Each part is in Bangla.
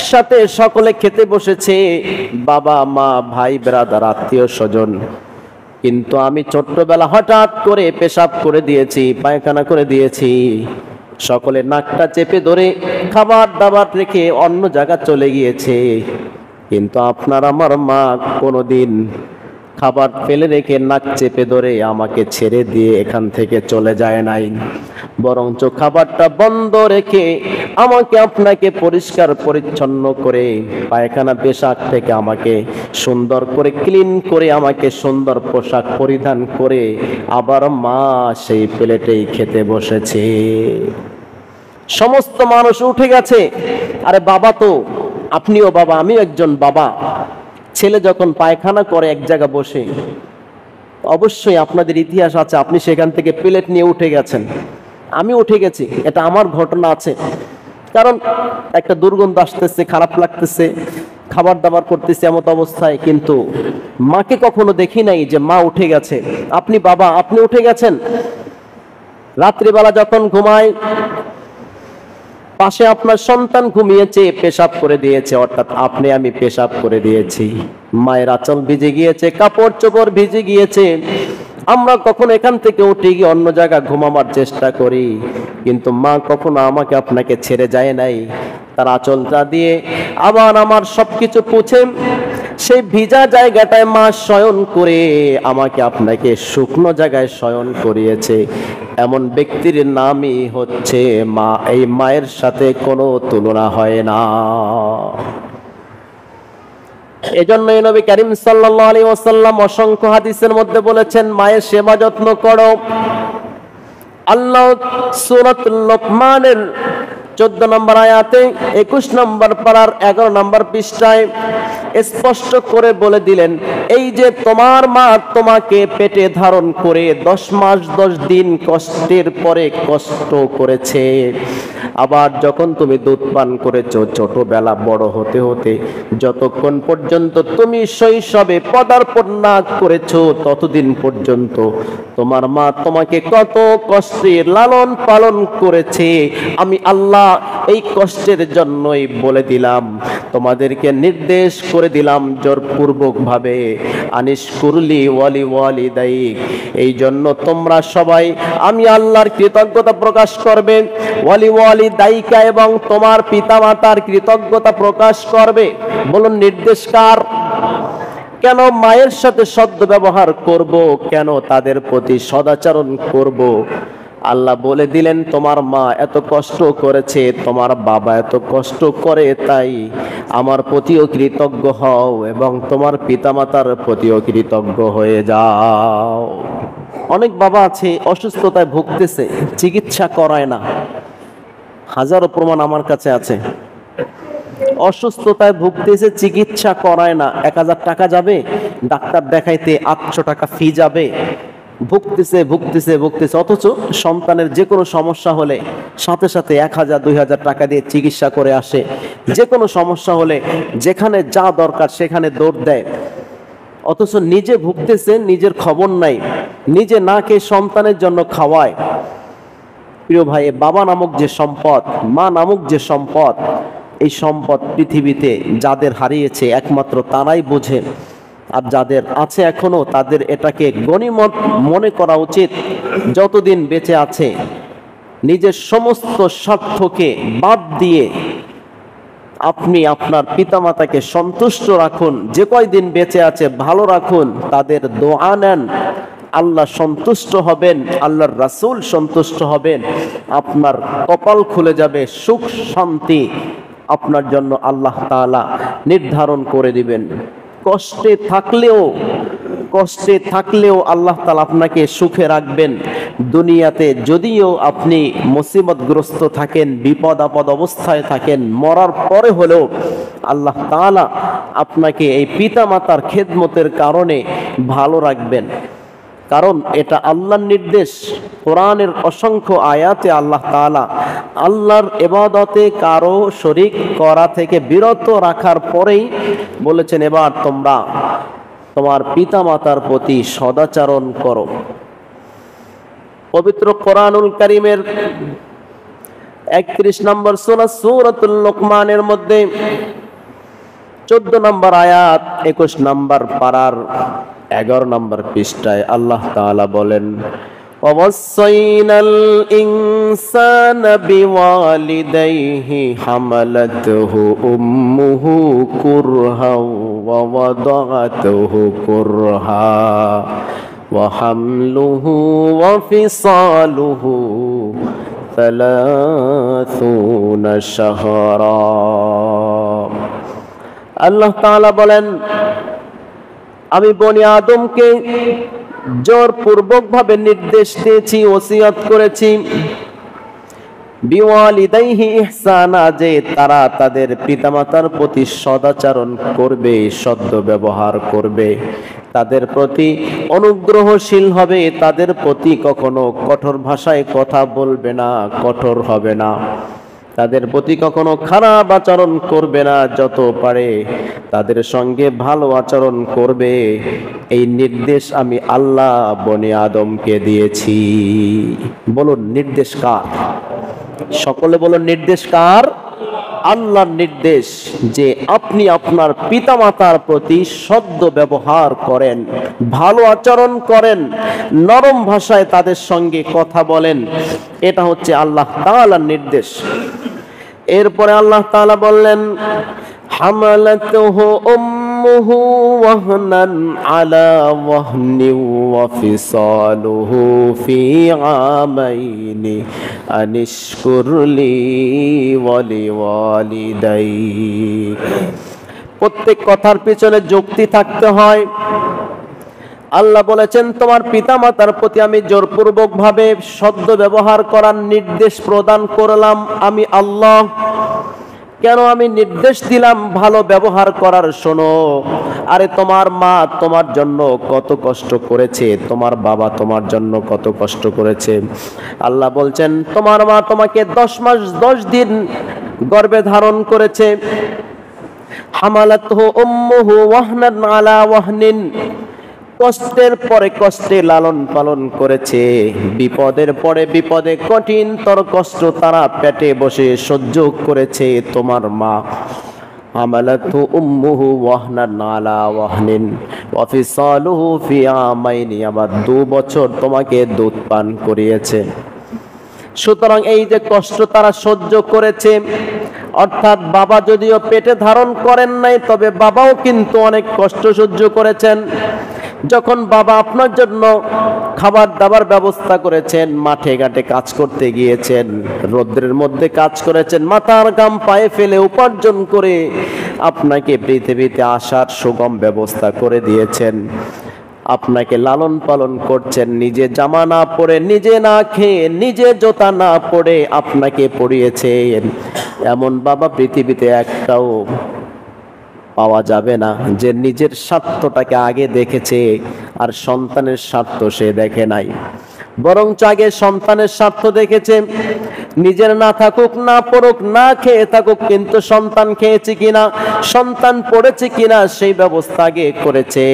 একসাথে সকলে খেতে বসেছে, বাবা মা ভাই ব্রাদার আত্মীয় স্বজন। কিন্তু আমি ছোট্টবেলা হঠাৎ করে পেশাব করে দিয়েছি, পায়খানা করে দিয়েছি। সকলে নাকটা চেপে ধরে খাবার দাবার রেখে অন্য জায়গা চলে গিয়েছে। কিন্তু আপনার আমার মা কোনোদিন খাবার ফেলে রেখে নাক চেপে ধরে আমাকে ছেড়ে দিয়ে এখান থেকে চলে যায় নাই, বরঞ্চ খাবারটা বন্ধ রেখে আমাকে আপনাকে পরিষ্কার পরিচ্ছন্ন করে পায়খানা পেশাব থেকে আমাকে সুন্দর করে ক্লিন করে আমাকে সুন্দর পোশাক পরিধান করে আবার মা সেই প্লেটেই খেতে বসেছে। সমস্ত মানুষ উঠে গেছে। আরে বাবা তো, আপনিও বাবা, আমিও একজন বাবা। ছেলে যখন পায়খানা করে এক জায়গা বসে, অবশ্যই আপনাদের ইতিহাস আছে, আপনি সেখান থেকে প্লেট নিয়ে উঠে গেছেন, আমি উঠে গেছি, এটা আমার ঘটনা আছে। কারণ একটা দুর্গন্ধ আসতেছে, খারাপ লাগতেছে, খাবার দাবার করতেছে এমত অবস্থায়, কিন্তু মাকে কখনো দেখি নাই যে মা উঠে গেছে। আপনি বাবা, আপনি উঠে গেছেন। রাত্রিবেলা যখন ঘুমায়, পাশে আপনার সন্তান ঘুমিয়েছে, পেশাব করে দিয়েছে, অর্থাৎ আপনি আমি পেশাব করে দিয়েছি। মায়ের আঁচল ভিজে গিয়েছে, কাপড় চোপড় ভিজে গিয়েছে। আমরা কখন এখান থেকে উঠে গিয়ে অন্য জায়গা ঘুমাবার চেষ্টা করি, কিন্তু মা কখনো আমাকে আপনাকে ছেড়ে যায় নাই। তার আঁচলটা দিয়ে আবার আমার সবকিছু পুছে সেই ভিজা জায়গাটায় মা শয়ন করে আমাকে আপনাকে শুকনো জায়গায় শয়ন করিয়েছে। এমন ব্যক্তির নামই হচ্ছে মা। এই মায়ের সাথে কোনো তুলনা হয় না। এজন্যই নবী করিম সাল্লাল্লাহু আলাইহি ওয়াসাল্লাম অসংখ্য হাদিসের মধ্যে বলেছেন, মায়ের সেবা যত্ন করো। আল্লাহ সূরাতুল লোকমানের 14 নম্বর আয়াতে 21 নম্বর পারার 11 নম্বর পৃষ্ঠায় স্পষ্ট করে বলে দিলেন, এই যে তোমার মা তোমাকে পেটে ধারণ করে 10 মাস 10 দিন কষ্টের পরে কষ্ট করেছে, আবার যখন তুমি দুধ পান করেছো ছোটবেলা বড় হতে হতে যতক্ষণ পর্যন্ত তুমি শৈশবে পদার্পণ না করেছো ততদিন পর্যন্ত তোমার মা তোমাকে কত কষ্টে লালন পালন করেছে। আমি আল্লাহ এই কষ্টের জন্যই বলে দিলাম, তোমাদেরকে নির্দেশ করে দিলাম জোরপূর্বক ভাবে, আনিস কুরলি ওয়ালি ওয়ালিদাইক। এই জন্য তোমরা সবাই আমি আল্লাহর কৃতজ্ঞতা প্রকাশ করবে, ওয়ালি ওয়ালিদাইকা, এবং তোমার পিতামাতার কৃতজ্ঞতা প্রকাশ করবে। বলুন নির্দেশ কার? কেন মায়ের সাথে সদ্য ব্যবহার করব, কেন তাদের প্রতি সদাচরণ করব? আল্লাহ বলে দিলেন, তোমার মা এত কষ্ট করেছে, তোমার বাবা এত কষ্ট করে, তাই আমার প্রতিও কৃতজ্ঞ হও এবং তোমার পিতামাতার প্রতিও কৃতজ্ঞ হয়ে যাও। অনেক বাবা আছে অসুস্থতায় ভুগতেছে, চিকিৎসা করায় না। হাজারো প্রমাণ আমার কাছে আছে। অসুস্থতায় ভুগতেছে, চিকিৎসা করায় না। 1000 টাকা যাবে ডাক্তার দেখাইতে, 800 টাকা ফি যাবে। ভুগতেছে ভুগতেছে ভুগতেছে, অথচ সন্তানের যে কোনো সমস্যা হলে সাথে সাথে 1000 2000 টাকা দিয়ে চিকিৎসা করে আসে। যে কোনো সমস্যা হলে যেখানে যা দরকার সেখানে দৌড় দেয়, অথচ নিজে ভুগতেছে, নিজের খবর নাই, নিজে না খেয়ে সন্তানের জন্য খাওয়ায়। প্রিয় ভাই, বাবা নামক যে সম্পদ, মা নামক যে সম্পদ, এই সম্পদ পৃথিবীতে যাদের হারিয়েছে একমাত্র তারাই বোঝে। আর যাদের আছে এখনো, তাদের এটাকে গনিমত মনে করা উচিত। যতদিন বেঁচে আছে নিজের সমস্ত স্বার্থকে বাদ দিয়ে আপনি আপনার পিতামাতাকে সন্তুষ্ট রাখুন। যে কয়দিন বেঁচে আছে ভালো রাখুন, তাদের দোয়া নেন, আল্লাহ সন্তুষ্ট হবেন, আল্লাহর রাসূল সন্তুষ্ট হবেন, আপনার কপাল খুলে যাবে, সুখ শান্তি আপনার জন্য আল্লাহ তাআলা নির্ধারণ করে দিবেন। কষ্টে থাকলেও আল্লাহ তাআলা আপনাকে সুখে রাখবেন। দুনিয়াতে যদিও আপনি মুসিবতগ্রস্ত থাকেন, বিপদ আপদ অবস্থায় থাকেন, মরার পরে হলেও আল্লাহ তাআলা আপনাকে এই পিতামাতার খেদমতের কারণে ভালো রাখবেন। কারণ এটা আল্লাহর নির্দেশ। কোরআনের অসংখ্য আয়াতে আল্লাহ তাআলা আল্লাহর ইবাদতে কারো শরীক করা থেকে বিরত রাখার পরেই বলেছেন, এবার তোমরা তোমার পিতামাতার প্রতি সদাচরণ করো। পবিত্র কোরআনুল কারীমের 31 নম্বর সূরা সূরাতুল লোকমানের মধ্যে 14 নম্বর আয়াত 21 নম্বর পারার 11 নম্বর পৃষ্ঠায় আল্লাহ তাআলা বলেন, وَوَصَّيْنَا الْإِنسَانَ بِوَالِدَيْهِ حَمَلَتْهُ أُمُّهُ كُرْهًا وَوَضَعَتْهُ كُرْهًا وَحَمْلُهُ وَفِصَالُهُ 30 شهرا। আল্লাহ তাআলা বলেন, আমি বনি আদমকে জোরপূর্বক ভাবে নির্দেশ দিয়েছি, ওসিয়ত করেছি, বিওয়ালিদাইহি ইহসানা, যে তারা তাদের পিতামাতার প্রতি সদাচরণ করবে, সদ্য ব্যবহার করবে, তাদের প্রতি অনুগ্রহশীল হবে, তাদের প্রতি কখনো কঠোর ভাষায় কথা বলবে না, কঠোর হবে না, তাদের প্রতি কখনো খারাপ আচরণ করবে না, যত পারে তাদের সঙ্গে ভালো আচরণ করবে। এই নির্দেশ আমি আল্লাহ বনি আদমকে দিয়েছি। বলুন নির্দেশ কার? সকলে বলুন নির্দেশ কার? আল্লাহর নির্দেশ, যে আপনি আপনার পিতামাতার প্রতি সদ্য ব্যবহার করেন, ভালো আচরণ করেন, নরম ভাষায় তাদের সঙ্গে কথা বলেন। এটা হচ্ছে আল্লাহ তাআলার নির্দেশ। এরপরে আল্লাহ তাআলা বললেন, হামালাতুহু উম্মুহু ওয়াহনান আলা ওয়াহনি ওয়া ফিসালুহু ফি আমাইনি আনিশকুর লি ওয়া লিওয়ালিদাইক। প্রত্যেক কথার পিছনে যুক্তি থাকতে হয়। আল্লাহ বলেছেন, তোমার পিতামাতার প্রতি আমি জোরপূর্বক ভাবে সদ্য ব্যবহার করার নির্দেশ প্রদান করলাম আমি আল্লাহ। কেন আমি নির্দেশ দিলাম ভালো ব্যবহার করার? শোনো, আরে তোমার মা তোমার জন্য কত কষ্ট করেছে, তোমার বাবা তোমার জন্য কত কষ্ট করেছে। আল্লাহ বলছেন, তোমার মা তোমাকে 10 মাস 10 দিন গর্ভে ধারণ করেছে। হামালাতহু উম্মুহু ওয়াহনান আলা ওয়াহনিন, কষ্টের পরে কষ্টে লালন পালন করেছে, বিপদের পরে বিপদে কঠিনতর কষ্ট তারা পেটে বসে সহ্য করেছে তোমার মা। হামালাতহু উম্মুহু ওয়াহনান আলা ওয়াহনিন ওয়া ফিসালুহু ফি আমাইনি, আবার 2 বছর তোমাকে দুধ পান করিয়েছে। সুতরাং এই যে কষ্ট তারা সহ্য করেছে, অর্থাৎ বাবা যদিও পেটে ধারণ করেন নাই, তবে বাবাও কিন্তু অনেক কষ্ট সহ্য করেছেন। যখন বাবা আপনার জন্য খাবার দাবার ব্যবস্থা করেছেন, মাঠে ঘাটে কাজ করতে গিয়েছেন, রৌদ্রের মধ্যে কাজ করেছেন, মাথার ঘাম পায়ে ফেলে উপার্জন করে আপনাকে পৃথিবীতে আসার সুগম ব্যবস্থা করে দিয়েছেন, আপনাকে লালন পালন করছেন, নিজে জামা না পরে, নিজে না খেয়ে, নিজে জুতা না পরে আপনাকে পরিয়েছেন। এমন বাবা পৃথিবীতে একটাও পাওয়া যাবে না যে নিজের স্বার্থটাকে আগে দেখেছে আর সন্তানের স্বার্থ সে দেখে নাই, বরঞ্চ আগে সন্তানের স্বার্থ দেখেছে। নিজের না থাকুক, না পড়ুক, না খেয়ে থাকুক, কিন্তু সন্তান খেয়েছে কিনা, সন্তান পড়েছে কিনা সেই ব্যবস্থা আগে করেছে।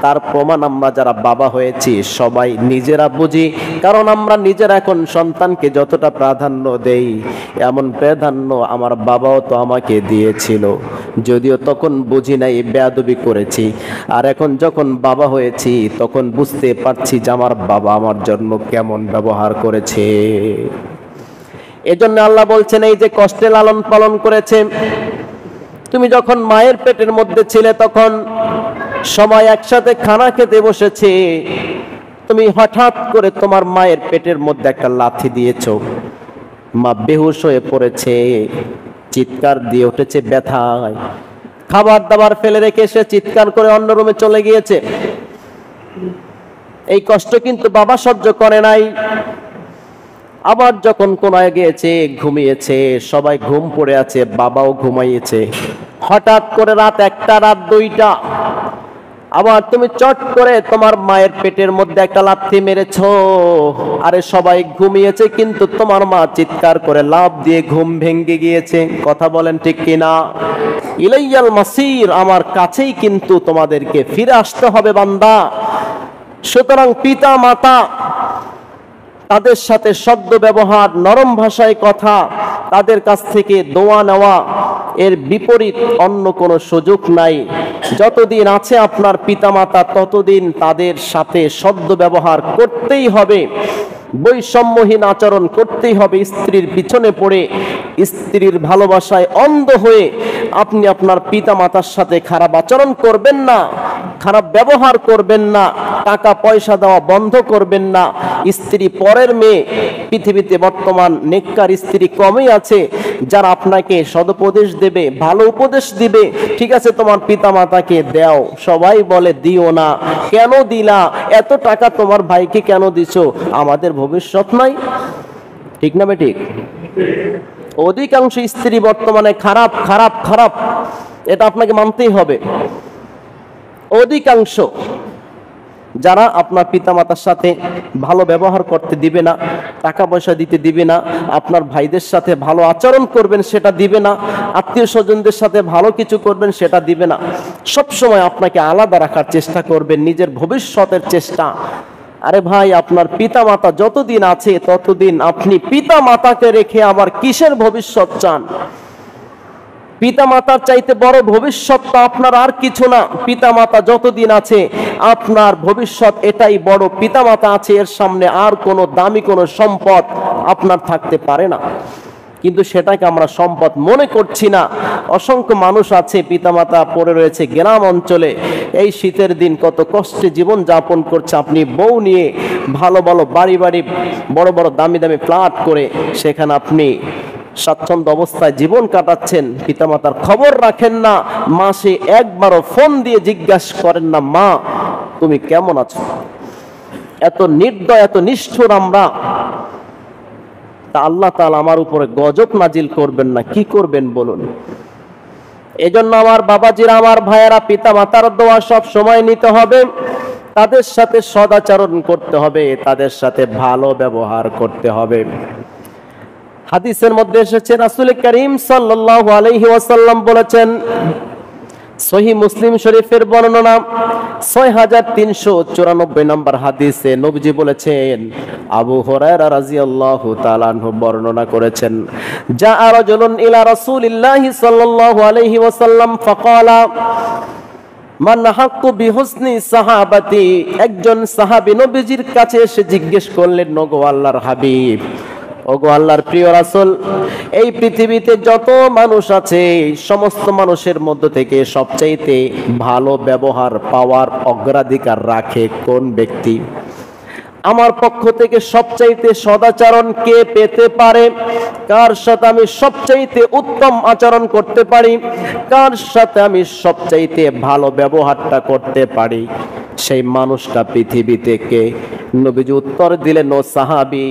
তার প্রমাণ আমরা যারা বাবা হয়েছি সবাই নিজেরা বুঝি, কারণ আমরা নিজেরা এখন সন্তানকে যতটা প্রাধান্য দেই, এমন প্রাধান্য আমার বাবাও তো আমাকে দিয়েছিল, যদিও তখন বুঝি নাই, বেয়াদবি করেছি। আর এখন যখন বাবা হয়েছি তখন বুঝতে পারছি যে আমার বাবা আমার জন্য কেমন ব্যবহার করেছে। এজন্য আল্লাহ বলছেন, এই যে কষ্টে লালন পালন করেছে, তুমি যখন মায়ের পেটের মধ্যে ছিলে তখন সবাই একসাথে খানা খেতে বসেছে, তুমি হঠাৎ করে তোমার মায়ের পেটের মধ্যে একটা লাথি দিয়েছো, মা বেহুশ হয়ে পড়েছে, চিৎকার দিয়ে উঠেছে ব্যথায়, খাবার দাবার ফেলে রেখে সে চিৎকার করে অন্য রুমে চলে গিয়েছে। এই কষ্ট কিন্তু বাবা সহ্য করে নাই। আবার যখন কোনায় গিয়েছে, ঘুমিয়েছে, সবাই ঘুম পড়ে আছে, বাবাও ঘুমাইয়েছে, হঠাৎ করে রাত 1টা, রাত 2টা, আবার তুমি চট করে তোমার মায়ের পেটের মধ্যে একটা লাথি মেরেছো। আরে সবাই ঘুমিয়েছে, কিন্তু তোমার মা চিৎকার করে লাফ দিয়ে ঘুম ভেঙে গিয়েছে। কথা বলেন ঠিক কিনা? ইলাইয়াল মাসির, আমার কাছেই কিন্তু তোমাদেরকে ফিরে আসতে হবে বান্দা। সুতরাং পিতা মাতা তাদের সাথে সদ্য ব্যবহার, নরম ভাষায় কথা, তাদের কাছ থেকে দোয়া নেওয়া, এর বিপরীত অন্য কোনো সুযোগ নাই। যতদিন আছে আপনার পিতামাতা ততদিন তাদের সাথে সদ্য ব্যবহার করতেই হবে, বৈষম্যহীন আচরণ করতেই হবে। স্ত্রীর পিছনে পড়ে, স্ত্রীর ভালোবাসায় অন্ধ হয়ে আপনি আপনার পিতামাতার সাথে খারাপ আচরণ করবেন না, খারাপ ব্যবহার করবেন না, টাকা পয়সা দেওয়া বন্ধ করবেন না। স্ত্রী পরের মেয়ে, পৃথিবীতে বর্তমান নেককার স্ত্রী কমই আছে যারা আপনাকে সদুপদেশ দেবে, ভালো উপদেশ দিবে। ঠিক আছে, তোমার পিতামাতাকে দাও, সবাই বলে দিও না। কেন দিলা? এত টাকা তোমার ভাইকে কেন দিছো? আমাদের ভবিষ্যৎ নাই। ঠিক না বেঠিক? অধিকাংশ স্ত্রী বর্তমানে খারাপ খারাপ খারাপ, এটা আপনাকে মানতেই হবে। অধিকাংশ যারা আপনার পিতামাতার সাথে ভালো ব্যবহার করতে দিবে না, টাকা পয়সা দিতে দিবে না, আপনার ভাইদের সাথে ভালো আচরণ করবেন সেটা দিবে না, আত্মীয় স্বজনদের সাথে ভালো কিছু করবেন সেটা দিবে না। সবসময় আপনাকে আলাদা রাখার চেষ্টা করবেন, নিজের ভবিষ্যতের চেষ্টা। আরে ভাই, আপনার পিতামাতা যতদিন আছে ততদিন আপনি পিতামাতাকে রেখে আবার কিসের ভবিষ্যৎ চান? পিতামাতার চাইতে বড় ভবিষ্যৎ তো আপনার আর কিছু না। পিতামাতা যতদিন আছে আপনার ভবিষ্যৎ এটাই বড়। পিতামাতা আছে, এর সামনে আর কোনো দামি কোনো সম্পদ আপনার থাকতে পারে না। কিন্তু সেটাকে আমরা সম্পদ মনে করছি না। অসংখ্য মানুষ আছে, পিতামাতা পড়ে রয়েছে গ্রাম অঞ্চলে, এই শীতের দিন কত কষ্টে জীবন যাপন করছে। আপনি বউ নিয়ে ভালো ভালো বাড়ি বাড়ি, বড় বড় দামি দামি ফ্ল্যাট করে সেখানে আপনি স্বাচ্ছন্দ্য অবস্থায় জীবন কাটাচ্ছেন। পিতামাতার খবর রাখেন না, মাসে একবারও ফোন দিয়ে জিজ্ঞাসা করেন না, মা তুমি কেমন আছো? এত নির্দয়, এত নিষ্ঠুর আমরা। তা আল্লাহ তাআলা আমার উপরে গজব নাজিল করবেন না, কি করবেন বলুন? এজন্য আমার বাবাজিরা, আমার ভাইয়েরা, পিতামাতার দোয়া সব সময় নিতে হবে, তাদের সাথে সদাচরণ করতে হবে, তাদের সাথে ভালো ব্যবহার করতে হবে। হাদিসের মধ্যে এসেছে, রাসূল করিম সাল্লাল্লাহু আলাইহি ওয়াসাল্লাম বলেছেন, সহিহ মুসলিম শরীফের বর্ণনা 6394 নম্বর হাদিসে নবীজি বলেছেন, আবু হুরায়রা রাদিয়াল্লাহু তাআলা আনহু বর্ণনা করেছেন, জাআ রাজুলুন ইলা রাসূলিল্লাহি সাল্লাল্লাহু আলাইহি ওয়াসাল্লাম ফাকালা মান হাক্কু বিহুসনি সাহাবাতি। একজন সাহাবী নবীজির কাছে এসে জিজ্ঞেস করলেন, ওগো আল্লাহর হাবিব, ওগো আল্লাহর প্রিয় রাসূল, এই পৃথিবীতে যত মানুষ আছে সমস্ত মানুষের মধ্য থেকে সবচাইতে ভালো ব্যবহার পাওয়ার অগ্রাধিকার রাখে কোন ব্যক্তি? আমার পক্ষ থেকে সবচাইতে সদাচরণ কে পেতে পারে? কার সাথে আমি সবচাইতে উত্তম আচরণ করতে পারি? কার সাথে আমি সবচাইতে ভালো ব্যবহারটা করতে পারি? সেই মানুষটা পৃথিবীতে কে? নবীজি উত্তর দিলেন, ও সাহাবী,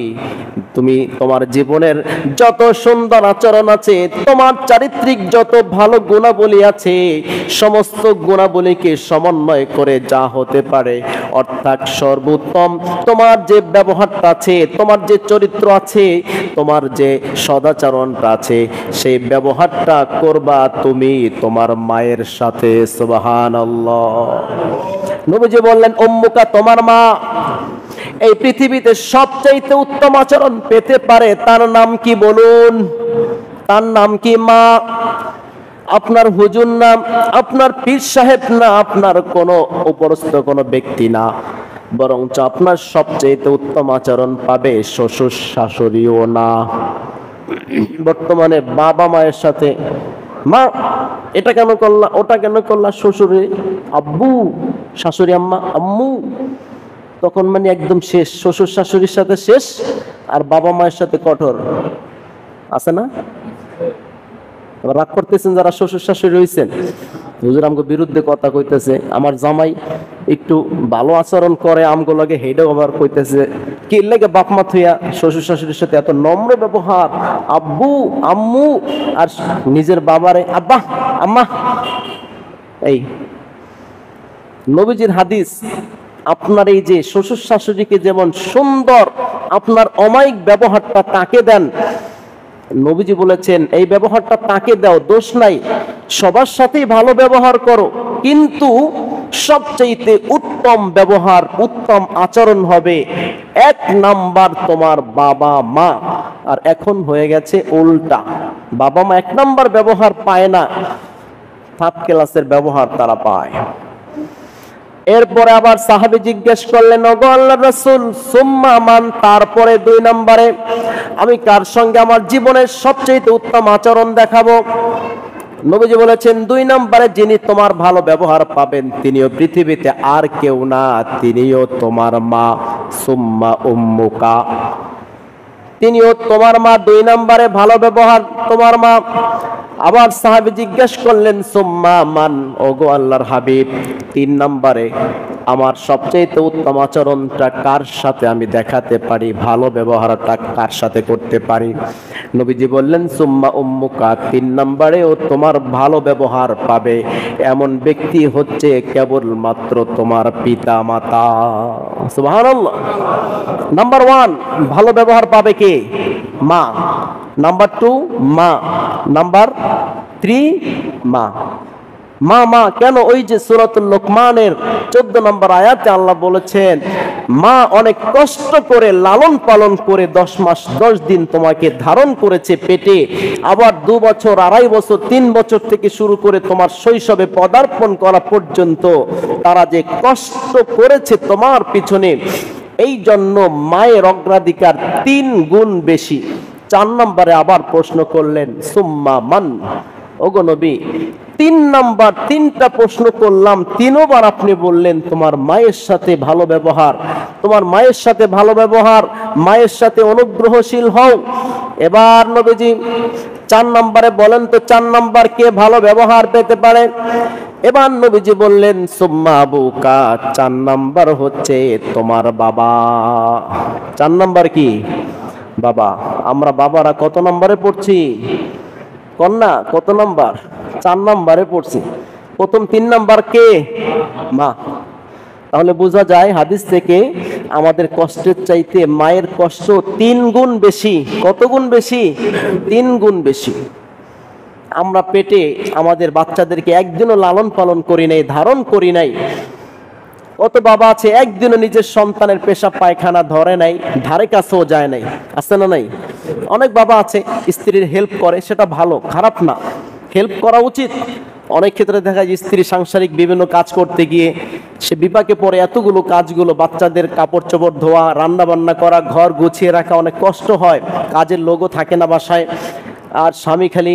তুমি তোমার জীবনের যত সুন্দর আচরণ আছে, তোমার চারিত্রিক যত ভালো গুণাবলী আছে, সমস্ত গুণাবলীকে সমন্বয় করে যা হতে পারে, অর্থাৎ সর্বোত্তম তোমার যে ব্যবহারটা আছে, তোমার যে চরিত্র আছে, তোমার যে সদাচরণটা আছে, সেই ব্যবহারটা করবা তুমি তোমার মায়ের সাথে। সুবহানাল্লাহ। নবীজি বললেন, উম্মুকা, তোমার মা এই পৃথিবীতে সবচাইতে উত্তম আচরণ পেতে পারে, তার নাম কি বলুন? তার নাম কি? মা। আপনার হুজুর না, আপনার পীর সাহেব না, আপনার কোনো উপরস্থ কোনো ব্যক্তি না, বরঞ্চ আপনার সবচাইতে উত্তম আচরণ পাবে শ্বশুর শাশুড়িও না। বর্তমানে বাবা মায়ের সাথে, মা এটা কেন করলা, ওটা কেন করলা, শ্বশুরে আব্বু, শাশুড়ি আম্মা আম্মু, তখন মানে একদম শেষ। শ্বশুর শাশুড়ির সাথে শেষ, আর বাবা মায়ের সাথে কঠোর। আছে না? রাগ করতেছেন যারা শ্বশুর শাশুড়ি হয়েছেন, হুজুর আমগো বিরুদ্ধে কথা কইতেছে, আমার জামাই একটু ভালো আচরণ করে আমগো লাগে, হেডেও আবার কইতেছে কি লাগে বাপ মা থইয়া শ্বশুর শাশুড়ির সাথে এত নম্র ব্যবহার, আব্বু আম্মু, আর নিজের বাবারে আব্বা আম্মা। এই নবীজির হাদিস, আপনার এই যে শ্বশুর শাশুড়িকে যেমন সুন্দর আপনার অমায়িক ব্যবহারটা তাকে দেন, নবীজি বলেছেন এই ব্যবহারটা তাকে দাও, দোষ নাই, সবার সাথেই ভালো ব্যবহার করো, কিন্তু সবচেয়ে উত্তম ব্যবহার, উত্তম আচরণ হবে 1 নাম্বার তোমার বাবা মা। আর এখন হয়ে গেছে উল্টা, বাবা মা 1 নাম্বার ব্যবহার পায় না, 3rd ক্লাসের ব্যবহার তারা পায়। এরপরে আবার সাহাবী জিজ্ঞেস করলেন, ওগো আল্লাহর রাসূল, সুম্মা মান, তারপরে 2 নম্বরে আমি কার সঙ্গে আমার জীবনের সবচেয়ে উত্তম আচরণ দেখাবো? নবীজি বলেছেন 2 নম্বরে যিনি তোমার ভালো ব্যবহার পাবেন তিনিও পৃথিবীতে আর কেউ না, তিনিও তোমার মা। সুম্মা উম্মুকা, তিনিও তোমার মা। 2 নম্বরে ভালো ব্যবহার তোমার মা। আবার সাহাবী জিজ্ঞেস করলেন, সুম্মা মান, ওগো আল্লাহর হাবিব 3 নম্বরে আমার সবচেয়ে উত্তম আচরণটা কার সাথে আমি দেখাতে পারি, ভালো ব্যবহারটা কার সাথে করতে পারি? নবীজি বললেন, সুম্মা উম্মুকা, 3 নম্বরেও তোমার ভালো ব্যবহার পাবে এমন ব্যক্তি হচ্ছে কেবলমাত্র তোমার পিতা মাতা। সুবহানাল্লাহ। নাম্বার 1 ভালো ব্যবহার পাবে কে? মা। নাম্বার 2 মা। নাম্বার 3 মা। মা মা কেন? ওই যে সূরাতুল লোকমানের 14 নম্বর আয়াতে আল্লাহ বলেছেন, মা অনেক কষ্ট করে লালন পালন করে 10 মাস 10 দিন তোমাকে ধারণ করেছে পেটে, আবার 2 বছর 2.5 বছর 3 বছর থেকে শুরু করে তোমার শৈশবে পদার্পণ করা পর্যন্ত তারা যে কষ্ট করেছে তোমার পিছনে, এই জন্য মায়ের অগ্রাধিকার 3 গুণ বেশি। 4 নম্বরে আবার প্রশ্ন করলেন, সুম্মা মান, ওগো নবী 3 নাম্বার 3টা প্রশ্ন করলাম, 3 বার আপনি বললেন তোমার মায়ের সাথে ভালো ব্যবহার, তোমার মায়ের সাথে ভালো ব্যবহার, মায়ের সাথে অনুগ্রহশীল হও। এবার নবীজি 4 নম্বরে বলেন তো 4 নাম্বার কে ভালো ব্যবহার পেতে পারে? এবার নবীজি বললেন, সুম্মা আবুকা, 4 নাম্বার হচ্ছে তোমার বাবা। 4 নাম্বার কি? বাবা। আমরা বাবারা কত নম্বরে পড়ছি? কন্যা কত নাম্বার? 4 নম্বরে পড়ছি। প্রথম 3 নাম্বার কে? মা। তাহলে বোঝা যায় হাদিস থেকে আমাদের কষ্টের চাইতে মায়ের কষ্ট 3 গুণ বেশি। কত গুণ বেশি? 3 গুণ বেশি। আমরা পেটে আমাদের বাচ্চাদেরকে একদিনও লালন পালন করি নাই, ধারণ করি নাই। কত বাবা আছে একদিনও নিজের সন্তানের পেশাব পায়খানা ধরে নাই, ধারে কাছেও যায় নাই, আছে না নাই? অনেক বাবা আছে স্ত্রীর হেল্প করে, সেটা ভালো, খারাপ না, হেল্প করা উচিত। অনেক ক্ষেত্রে দেখা যায় স্ত্রী সাংসারিক বিভিন্ন কাজ করতে গিয়ে সে বিপাকে পড়ে, এতগুলো কাজগুলো, বাচ্চাদের কাপড় চোপড় ধোয়া, রান্না বান্না করা, ঘর গুছিয়ে রাখা অনেক কষ্ট হয়, কাজের লোকও থাকে না বাসায়, আর স্বামী খালি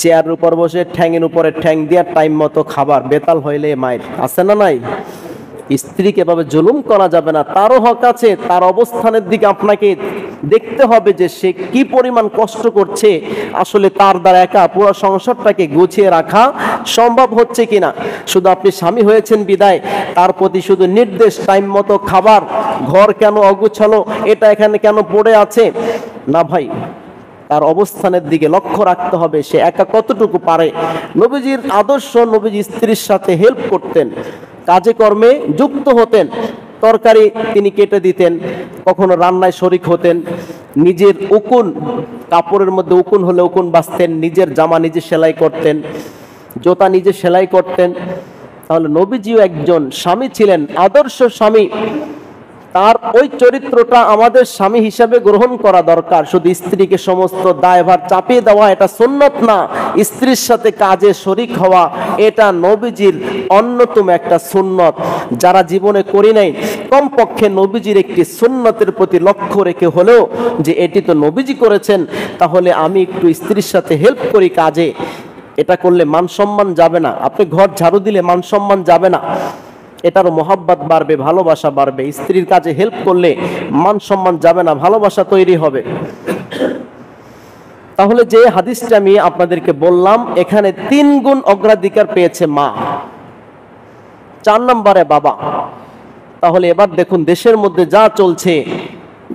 চেয়ারের উপর বসে ঠ্যাংয়ের উপরে ঠ্যাং দিয়ে টাইম মতো খাবার, বেতাল হইলে মায়ের, আছে না নাই? স্ত্রীকে এভাবে জুলুম করা যাবে না, তারও হক আছে, তার অবস্থানের দিকে আপনাকে দেখতে হবে যে সে কি পরিমাণ কষ্ট করছে, আসলে তার দ্বারা একা পুরো সংসারটাকে গুছিয়ে রাখা সম্ভব হচ্ছে কিনা। শুধু আপনি স্বামী হয়েছেন বিদায় তার প্রতি শুধু নির্দেশ, টাইম মতো খাবার, ঘর কেন অগুছালো, এটা এখানে কেন পড়ে আছে, না ভাই, তার অবস্থানের দিকে লক্ষ্য রাখতে হবে, সে একা কতটুকু পারে। নবীজির আদর্শ, নবীজি স্ত্রীর সাথে হেল্প করতেন, কাজে কর্মে যুক্ত হতেন, তরকারি তিনি কেটে দিতেন, কখনো রান্নায় শরিক হতেন, নিজের উকুন, কাপড়ের মধ্যে উকুন হলে উকুন বাঁচতেন, নিজের জামা নিজে সেলাই করতেন, জুতা নিজে সেলাই করতেন। তাহলে নবীজিও একজন স্বামী ছিলেন, আদর্শ স্বামী। তার ওই চরিত্রটা আমাদের স্বামী হিসাবে গ্রহণ করা দরকার। শুধু স্ত্রীকে সমস্ত দায়ভার চাপিয়ে দেওয়া এটা সুন্নত না, স্ত্রীর সাথে কাজে শরিক হওয়া এটা নবীজির অন্যতম একটা সুন্নত। যারা জীবনে করি নাই, কমপক্ষে নবীজির একটি সুন্নতের প্রতি লক্ষ্য রেখে হলেও যে এটি তো নবীজি করেছেন, তাহলে আমি একটু স্ত্রীর সাথে হেল্প করি কাজে, এটা করলে মান সম্মান যাবে না। আপনি ঘর ঝাড়ু দিলে মান সম্মান যাবে না, এটারও মহাব্বত বাড়বে, ভালোবাসা বাড়বে। স্ত্রীর কাজে হেল্প করলে মান সম্মান যাবে না, ভালোবাসা তৈরি হবে। তাহলে যে হাদিসটা আমি আপনাদেরকে বললাম, এখানে 3 গুণ অগ্রাধিকার পেয়েছে মা, 4 নম্বরে বাবা। তাহলে এবার দেখুন দেশের মধ্যে যা চলছে,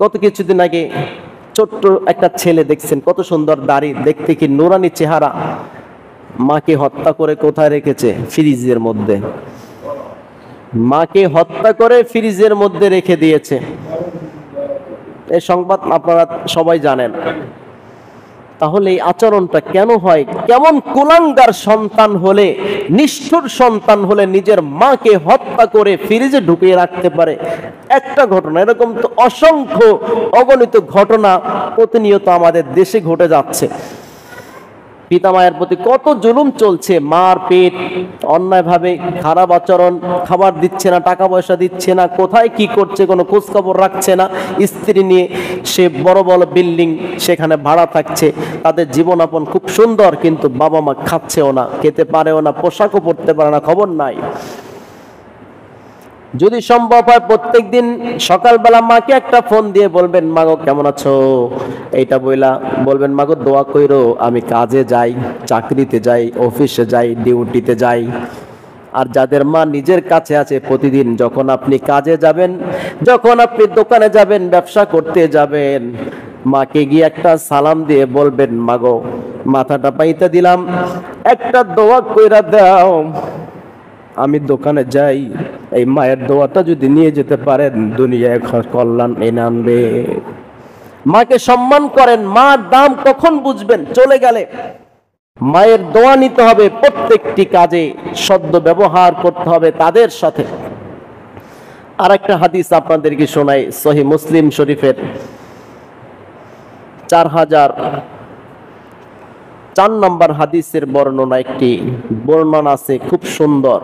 গত কিছুদিন আগে ছোট্ট একটা ছেলে দেখছেন, কত সুন্দর দাড়ি, দেখতে কি নুরানি চেহারা, মাকে হত্যা করে কোথায় রেখেছে? ফ্রিজের মধ্যে। মাকে হত্যা করে ফ্রিজের মধ্যে রেখে দিয়েছে, এই সংবাদ আপনারা সবাই জানেন। তাহলে এই আচরণটা কেন হয়? কেমন কুলাঙ্গার সন্তান হলে, নিষ্ঠুর সন্তান হলে নিজের মাকে হত্যা করে ফ্রিজে ঢুকিয়ে রাখতে পারে? একটা ঘটনা, এরকম তো অসংখ্য অগণিত ঘটনা প্রতিনিয়ত আমাদের দেশে ঘটে যাচ্ছে। পিতা মায়ের প্রতি কত জুলুম চলছে, মার পেট, অন্যায়ভাবে খারাপ আচরণ, খাবার দিচ্ছে না, টাকা পয়সা দিচ্ছে না, কোথায় কি করছে কোনো খোঁজ খবর রাখছে না। স্ত্রী নিয়ে সে বড় বড় বিল্ডিং, সেখানে ভাড়া থাকছে, তাদের জীবনযাপন খুব সুন্দর, কিন্তু বাবা মা খাচ্ছেও না, খেতে পারেও না, পোশাকও পরতে পারে না, খবর নাই। যদি সম্ভব হয় প্রত্যেকদিন সকালবেলা মাকে একটা ফোন দিয়ে বলবেন, মাগো কেমন আছো, এইটা বলবেন, মাগো দোয়া কইরো, আমি কাজে যাই, চাকরিতে যাই, অফিসে যাই, ডিউটিতে যাই। আর যাদের মা নিজের কাছে আছে, প্রতিদিন যখন আপনি কাজে যাবেন, যখন আপনি দোকানে যাবেন, ব্যবসা করতে যাবেন, মাকে গিয়ে একটা সালাম দিয়ে বলবেন, মাগো মাথাটা পাইতে দিলাম, একটা দোয়া কইরা দাও, আমি দোকানে যাই। এই মায়ের দোয়াটা যদি নিয়ে যেতে পারেন, দুনিয়ায় কল্যাণ এনে আনবে। মাকে সম্মান করেন। মার দাম কখন বুঝবেন? চলে গেলে। মায়ের দোয়া নিতে হবে, প্রত্যেকটি কাজে সদ্য ব্যবহার করতে হবে তাদের সাথে। আর একটা হাদিস আপনাদেরকে শোনাই, সহিহ মুসলিম শরীফের 4004 নম্বর হাদিসের বর্ণনা, একটি বর্ণনা আছে খুব সুন্দর,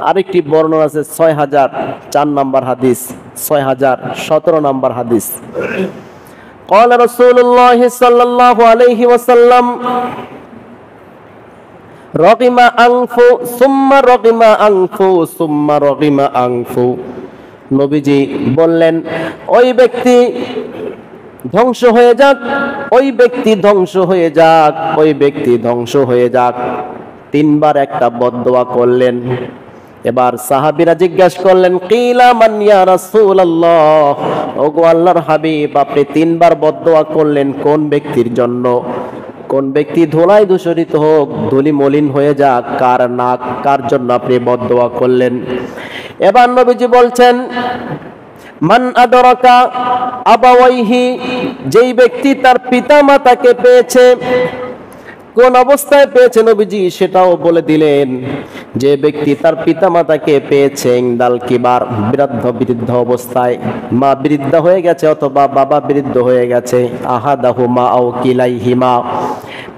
আরেকটি বর্ণনা আছে 6004 নম্বর হাদিস, 6017 নম্বর হাদিস। قال رسول الله صلى الله عليه وسلم رغم أنف ثم رغم أنف ثم رغم أنف। নবীজি বললেন, ওই ব্যক্তি ধ্বংস হয়ে যাক, ওই ব্যক্তি ধ্বংস হয়ে যাক, ওই ব্যক্তি ধ্বংস হয়ে যাক। তিনবার একটা বদদোয়া করলেন। এবার সাহাবীরা জিজ্ঞাসা করলেন, কিলা মান ইয়া রাসূলুল্লাহ, ওগো আল্লাহর হাবিব, আপনি তিনবার বদদোয়া করলেন কোন ব্যক্তির জন্য? কোন ব্যক্তি ধুলায় দূষিত হোক, ধুলি মলিন হয়ে যাক, কার নাক, কার জন্য আপনি বদদোয়া করলেন? এবার নবীজি বলছেন, মান আদরাকা আবাওয়াইহি, যেই ব্যক্তি তার পিতা মাতাকে পেয়েছে। কোন অবস্থায় পেয়েছে নবীজি সেটাও বলে দিলেন। যে ব্যক্তি তার পিতা মাতাকে পেয়েছে ইনদাল কিবার, বৃদ্ধ অবস্থায়, মা বৃদ্ধ হয়ে গেছে অথবা বাবা বৃদ্ধ হয়ে গেছে, আহাদাহুমা আও কিলাইহিমা,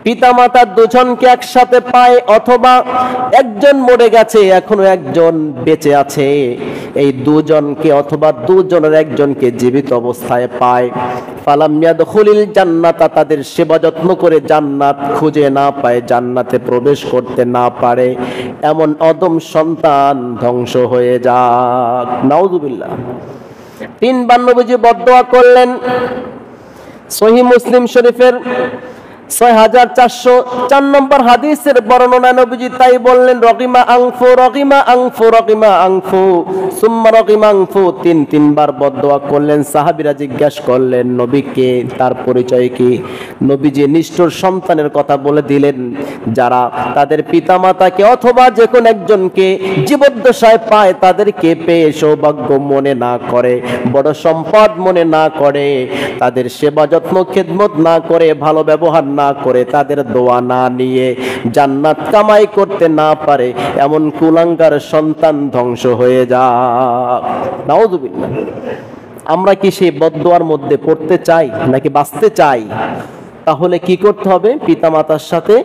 পিতা মাতা দুজনকে একসাথে পায়, অথবা একজন মরে গেছে এখনো একজন বেঁচে আছে, এই দুজনকে অথবা দুজনের একজনকে জীবিত অবস্থায় পায়। ফালাম ইয়াদখুলিল জান্নাতা, তাদের সেবা যত্ন করে জান্নাত খুঁজে না পায়, জান্নাতে প্রবেশ করতে না পারে, এমন অদম সন্তান ধ্বংস হয়ে যাক। নাউযুবিল্লাহ। তিনবার নবীজি বদদোয়া করলেন। সহিহ মুসলিম শরীফের 6404 নম্বর হাদিসের বর্ণনা, নবীজি তাই বললেন, রগিমা আনফু রগিমা আনফু রগিমা আনফু সুম্মা রগিমা আনফু, তিনবার বদদোয়া করলেন। সাহাবীরা জিজ্ঞাসা করলেন, নবীকে, তার পরিচয় কি? নবীজি নিষ্ঠুর সন্তানের কথা বলে দিলেন, যারা তাদের পিতামাতাকে অথবা যে কোন একজনকে জীবদ্দশায় পায়, তাদেরকে পেয়ে সৌভাগ্য মনে না করে, বড় সম্পদ মনে না করে, তাদের সেবা যত্ন খেদমত না করে, ভালো ব্যবহার না করে, তাদের দোয়া না নিয়ে জান্নাত কামাই করতে না পারে, এমন কুলাঙ্গার সন্তান ধ্বংস হয়ে যাক। নাউযুবিল্লাহ। আমরা কি সেই বদদোয়ার মধ্যে পড়তে চাই নাকি বাঁচতে চাই? তাহলে কি করতে হবে? পিতামাতার সাথে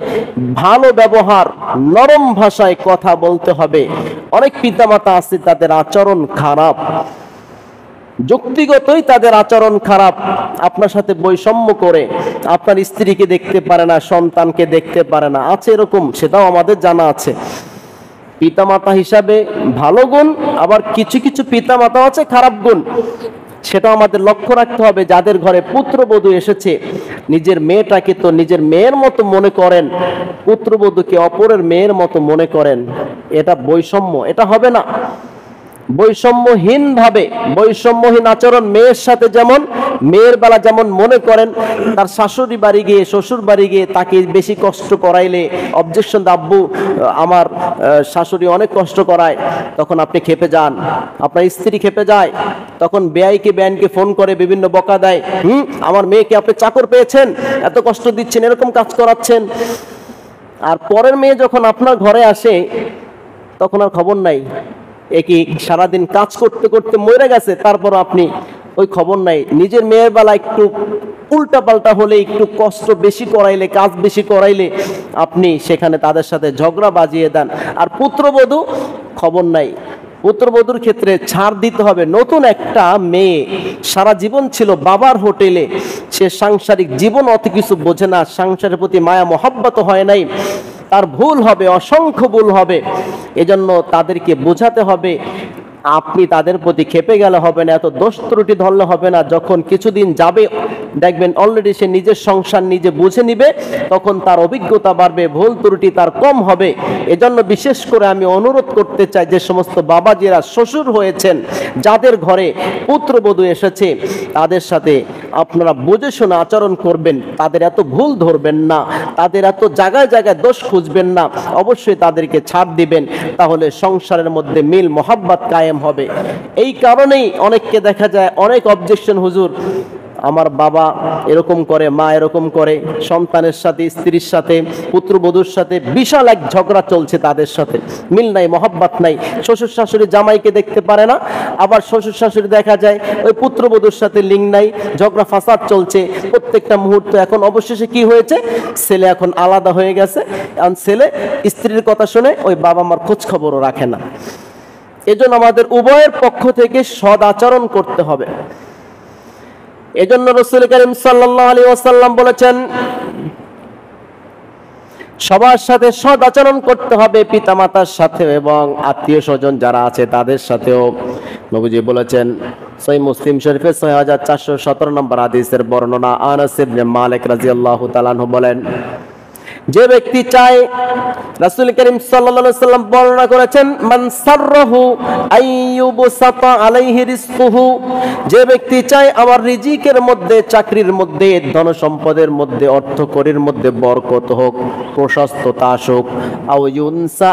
ভালো ব্যবহার, নরম ভাষায় কথা বলতে হবে। অনেক পিতামাতা আছে তাদের আচরণ খারাপ, যুক্তিগতই তাদের আচরণ খারাপ, আপনার সাথে বৈষম্য করে, আপনার স্ত্রীকে দেখতে পারে না, সন্তানকে দেখতে পারে না, আছে এরকম, সেটাও আমাদের জানা আছে। পিতামাতা হিসাবে ভালো গুণ, আবার কিছু কিছু পিতামাতা আছে খারাপ গুণ, সেটা আমাদের লক্ষ্য রাখতে হবে। যাদের ঘরে পুত্রবধূ এসেছে, নিজের মেয়েটাকে তো নিজের মেয়ের মতো মনে করেন, পুত্রবধূকে অপরের মেয়ের মতো মনে করেন, এটা বৈষম্য, এটা হবে না। বৈষম্যহীন আচরণ মেয়ের সাথে, যেমন মেয়ের বেলা যেমন মনে করেন তার শাশুড়ি বাড়ি গিয়ে শ্বশুর বাড়ি গিয়ে তাকে বেশি কষ্ট করাইলে অবজেকশন, আব্বু আমার শাশুড়ি অনেক কষ্ট করায়, তখন আপনি খেপে যান, আপনার স্ত্রী খেপে যায়, তখন বেআইনকে ফোন করে বিভিন্ন বকা দেয়, আমার মেয়েকে আপনি চাকর পেয়েছেন, এত কষ্ট দিচ্ছেন, এরকম কাজ করাচ্ছেন। আর পরের মেয়ে যখন আপনার ঘরে আসে তখন আর খবর নাই, একই সারাদিন কাজ করতে করতে মরে গেছে, তারপর আপনি ওই খবর নাই। নিজের মেয়ের বেলা একটু উল্টা পাল্টা হলে, একটু কষ্ট বেশি করাইলে, কাজ বেশি করাইলে আপনি সেখানে তাদের সাথে ঝগড়া বাজিয়ে দেন। আর পুত্রবধূ খবর নাই, পুত্রবধূর ক্ষেত্রে ছাড় দিতে হবে। নতুন একটা মেয়ে সারা জীবন ছিল বাবার হোটেলে, সে সাংসারিক জীবন অত কিছু বোঝে না, সংসারের প্রতি মায়া মহব্বত হয় নাই, তার ভুল হবে, অসংখ্য ভুল হবে। এজন্য তাদেরকে বোঝাতে হবে, আপনি তাদের প্রতি খেপে গেলে হবে না, এত দোষ ত্রুটি ধরলে হবে না। যখন কিছুদিন যাবে দেখবেন অলরেডি সে নিজের সংসার নিজে বুঝে নিবে, তখন তার অভিজ্ঞতা বাড়বে, ভুল ত্রুটি তার কম হবে। এজন্য বিশেষ করে আমি অনুরোধ করতে চাই, যে সমস্ত বাবাজিরা শ্বশুর হয়েছেন, যাদের ঘরে পুত্রবধূ এসেছে, তাদের সাথে আপনারা বুঝে শুনে আচরণ করবেন, তাদের এত ভুল ধরবেন না, তাদের এত জায়গায় জায়গায় দোষ খুঁজবেন না, অবশ্যই তাদেরকে ছাড় দিবেন, তাহলে সংসারের মধ্যে মিল মহাব্বত কায়েম হবে। এই কারণেই অনেককে দেখা যায় অনেক অবজেকশন, হুজুর আমার বাবা এরকম করে, মা এরকম করে, সন্তানের সাথে, স্ত্রীর সাথে, পুত্রবধূর সাথে বিশাল এক ঝগড়া চলছে, তাদের সাথে মিল নাই, মহব্বত নাই। শ্বশুর শাশুড়ি জামাইকে দেখতে পারে না, আবার শ্বশুর শাশুড়ি দেখা যায় ওই পুত্রবধূর সাথে লিঙ্ক নাই, ঝগড়া ফাসাদ চলছে প্রত্যেকটা মুহূর্ত। এখন অবশেষে কি হয়েছে, ছেলে এখন আলাদা হয়ে গেছে, এখন ছেলে স্ত্রীর কথা শুনে ওই বাবা মার খোঁজ খবরও রাখে না। এজন্য আমাদের উভয়ের পক্ষ থেকে সদ আচরণ করতে হবে। এজন্য রাসূল করিম সাল্লাল্লাহু আলাইহি ওয়াসাল্লাম বলেছেন, সবার সাথে সদ আচরণ করতে হবে, পিতামাতার সাথে এবং আত্মীয় স্বজন যারা আছে তাদের সাথেও। নবীজি বলেছেন, সহিহ মুসলিম শরীফের 6417 নম্বর হাদিসের বর্ণনা, আনাস ইবনে মালিক রাদিয়াল্লাহু তাআলা আনহু বলেন, যে ব্যক্তি চায়, রাসূল করিম সাল্লাল্লাহু আলাইহি ওয়াসাল্লাম বর্ণনা করেছেন, মান সাররাহু আইয়ুবসাতা আলাইহি রিজকুহু, যে ব্যক্তি চায় আমার রিজিকের মধ্যে, চাকরির মধ্যে, ধন সম্পদের মধ্যে, অর্থকড়ির মধ্যে বরকত হোক, প্রশস্ততা আসুক, আও ইউনসা,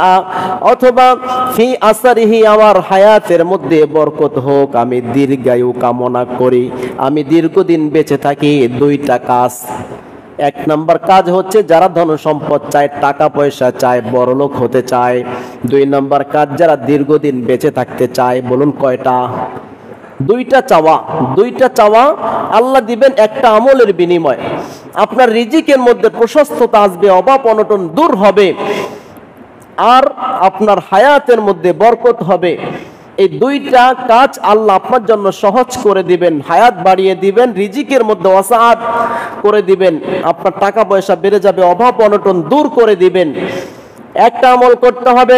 অথবা ফি আসারিহি, আমার হায়াতের মধ্যে বরকত হোক, আমি দীর্ঘায়ু কামনা করি, আমি দীর্ঘদিন বেঁচে থাকি। দুইটা কাজ, এক নম্বর কাজ হচ্ছে যারা ধন সম্পদ চায়, টাকা পয়সা চায়, বড়লোক হতে চায়। দুই নম্বর কাজ যারা দীর্ঘদিন বেঁচে থাকতে চায়। বলুন কয়টা? দুইটা চাওয়া। দুইটা চাওয়া আল্লাহ দিবেন একটা আমলের বিনিময়। আপনার রিজিকের মধ্যে প্রশস্ততা আসবে, অভাব অনটন দূর হবে, আর আপনার হায়াতের মধ্যে বরকত হবে। এই দুইটা কাজ আল্লাহ আপনার জন্য সহজ করে দিবেন, হায়াত বাড়িয়ে দিবেন, রিজিকের মধ্যে ওয়াসাআত করে দিবেন, আপনার টাকা পয়সা বেড়ে যাবে, অভাব অনটন দূর করে দিবেন। একটা আমল করতে হবে।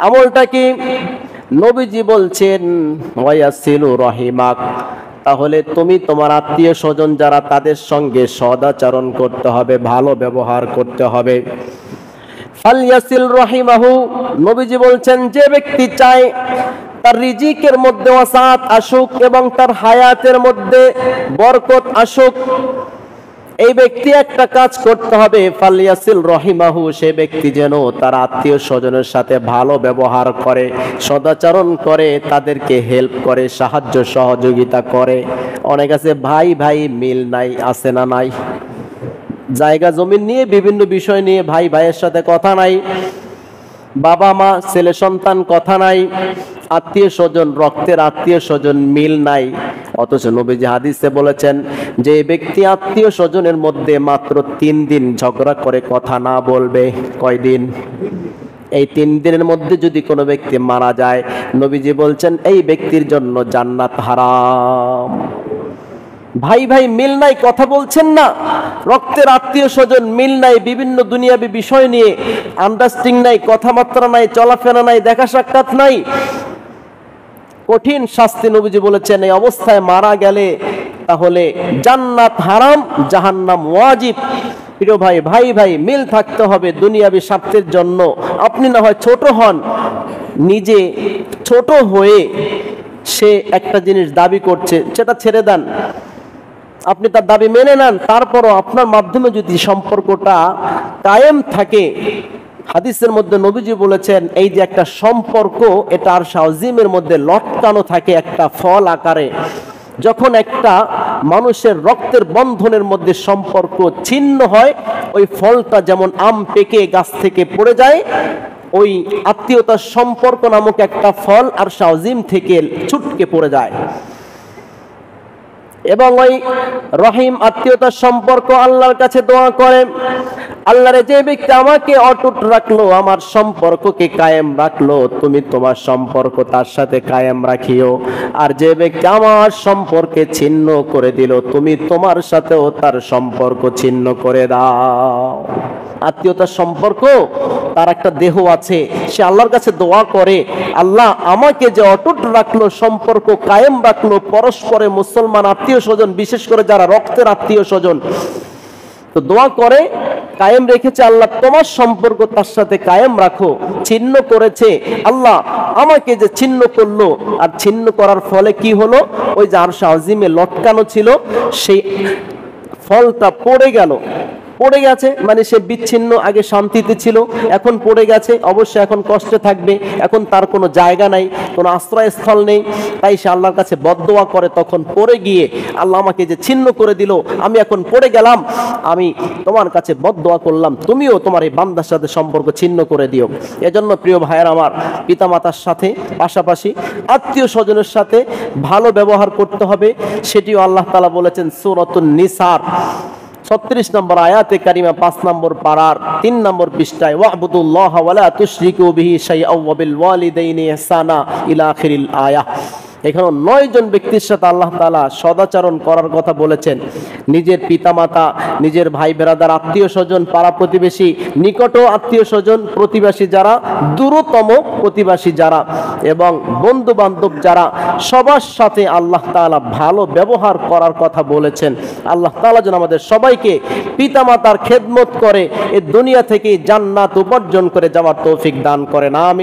আমলটা কি? নবীজি বলছেন, ওয়ায়াসিলু রহিমাক, তাহলে তুমি তোমার আত্মীয় স্বজন যারা, তাদের সঙ্গে সদাচরণ করতে হবে, ভালো ব্যবহার করতে হবে। ফালইয়াসিল রহিমাহু, নবীজি বলছেন যে ব্যক্তি চায় তার রিজিকের মধ্যে ওয়াসাআত আসুক এবং তার হায়াতের মধ্যে বরকত আসুক, এই ব্যক্তি একটা কাজ করতে হবে, ফালইয়াসিল রহিমাহু, সে ব্যক্তি যেন তার আত্মীয় স্বজনের সাথে ভালো ব্যবহার করে, সদাচরণ করে, তাদেরকে হেল্প করে, সাহায্য সহযোগিতা করে। অনেক আছে ভাই ভাই মিল নাই, আছে না নাই? জায়গা জমি নিয়ে, বিভিন্ন বিষয় নিয়ে ভাই ভাইয়ের সাথে কথা নাই, বাবা মা ছেলে সন্তান কথা নাই, আত্মীয় স্বজন, রক্তের আত্মীয় স্বজন মিল নাই। অথচ নবীজি হাদিসে বলেছেন যে ব্যক্তি আত্মীয় স্বজনের মধ্যে মাত্র 3 দিন ঝগড়া করে কথা না বলবে। কয়দিন? এই 3 দিনের মধ্যে যদি কোনো ব্যক্তি মারা যায়, নবীজি বলছেন এই ব্যক্তির জন্য জান্নাত হারাম। ভাই ভাই মিল নাই, কথা বলছেন না, রক্তের আত্মীয় স্বজন মিল নাই, বিভিন্ন দুনিয়াবী বিষয় নিয়ে আন্ডারস্ট্যান্ডিং নাই, কথাবার্তা নাই, চলাফেরা নাই, দেখা সাক্ষাৎ নাই, কঠিন শাস্তি নবীজি বলেছেন। এই অবস্থায় মারা গেলে তাহলে জান্নাত হারাম, জাহান্নাম ওয়াজিব। প্রিয় ভাই, ভাই ভাই মিল থাকতে হবে দুনিয়াবী স্বার্থের জন্য। আপনি না হয় ছোট হন, নিজে ছোট হয়ে সে একটা জিনিস দাবি করছে, সেটা ছেড়ে দেন, আপনি তার দাবি মেনে নেন, তারপরও আপনার মাধ্যমে যদি সম্পর্কটা কায়েম থাকে, হাদিসের মধ্যে নবীজি বলেছেন এই যে একটা সম্পর্ক এটা আরশ আজিমের মধ্যে লটকানো থাকে একটা ফল আকারে। যখন একটা মানুষের রক্তের বন্ধনের মধ্যে সম্পর্ক ছিন্ন হয়, ওই ফলটা যেমন আম পেকে গাছ থেকে পড়ে যায়, ওই আত্মীয়তার সম্পর্ক নামক একটা ফল আরশ আজিম থেকে ছুটকে পড়ে যায়। এবং ওই রহিম আত্মীয়তার সম্পর্ক আল্লাহর কাছে দোয়া করে, আল্লাহরে যে ব্যক্তি আমাকে অটুট রাখলো, আমার সম্পর্ককে কায়েম রাখলো, তুমি তোমার সম্পর্ক তার সাথে কায়েম রাখিও। আর যে ব্যক্তি আমার সম্পর্কে ছিন্ন করে দিল, তুমি তোমার সাথেও তার সম্পর্ক ছিন্ন করে দাও। আত্মীয়তার সম্পর্ক, তার একটা দেহ আছে, সে আল্লাহর কাছে দোয়া করে, আল্লাহ আমাকে যে অটুট রাখলো, সম্পর্ক কায়েম রাখলো, পরস্পরে মুসলমান আত্মীয় স্বজন, বিশেষ করে যারা রক্তের আত্মীয় স্বজন, তো দোয়া করে কায়েম রেখেছে, আল্লাহ তোমার সম্পর্ক তার সাথে কায়েম রাখো। ছিন্ন করেছে, আল্লাহ আমাকে যে ছিন্ন করলো, আর ছিন্ন করার ফলে কি হলো, ওই যে আরশ আজিমে লটকানো ছিল সেই ফলটা পড়ে গেল। পড়ে গেছে মানে সে বিচ্ছিন্ন, আগে শান্তিতে ছিল, এখন পড়ে গেছে, অবশ্যই এখন কষ্টে থাকবে, এখন তার কোনো জায়গা নাই, কোনো আশ্রয়স্থল নেই, তাই সে আল্লাহর কাছে বদদোয়া করে। তখন পড়ে গিয়ে, আল্লাহ আমাকে যে ছিন্ন করে দিল, আমি এখন পড়ে গেলাম, আমি তোমার কাছে বদদোয়া করলাম, তুমিও তোমার এই বান্দার সাথে সম্পর্ক ছিন্ন করে দিও। এজন্য প্রিয় ভাইয়ের আমার, পিতামাতার সাথে পাশাপাশি আত্মীয় স্বজনের সাথে ভালো ব্যবহার করতে হবে। সেটিও আল্লাহ তাআলা বলেছেন সূরাতুন নিসার 36 নম্বর আয়াতে কারিমা 5 নম্বর পারার 3 নম্বর পৃষ্ঠায়, ওয়াবুদুল্লাহ ওয়ালা তুশরিকু বিহি শাইআন ওয়া বিল ওয়ালিদাইনি ইহসানা ইলা আখিরিল আয়াহ। এখানে 9 জন ব্যক্তির সাথে আল্লাহ তাআলা সদাচরণ করার কথা বলেছেন। নিজের পিতামাতা, নিজের ভাই বেরাদার, আত্মীয় স্বজন, পাড়া প্রতিবেশী, নিকট আত্মীয় স্বজন, প্রতিবেশী যারা, দূরতম প্রতিবেশী যারা, এবং বন্ধু বান্ধব যারা, সবার সাথে আল্লাহ তাআলা ভালো ব্যবহার করার কথা বলেছেন। আল্লাহ তাআলা যেন আমাদের সবাইকে পিতামাতার খেদমত করে এই দুনিয়া থেকে জান্নাত উপার্জন করে যাওয়ার তৌফিক দান করেন। আমিন।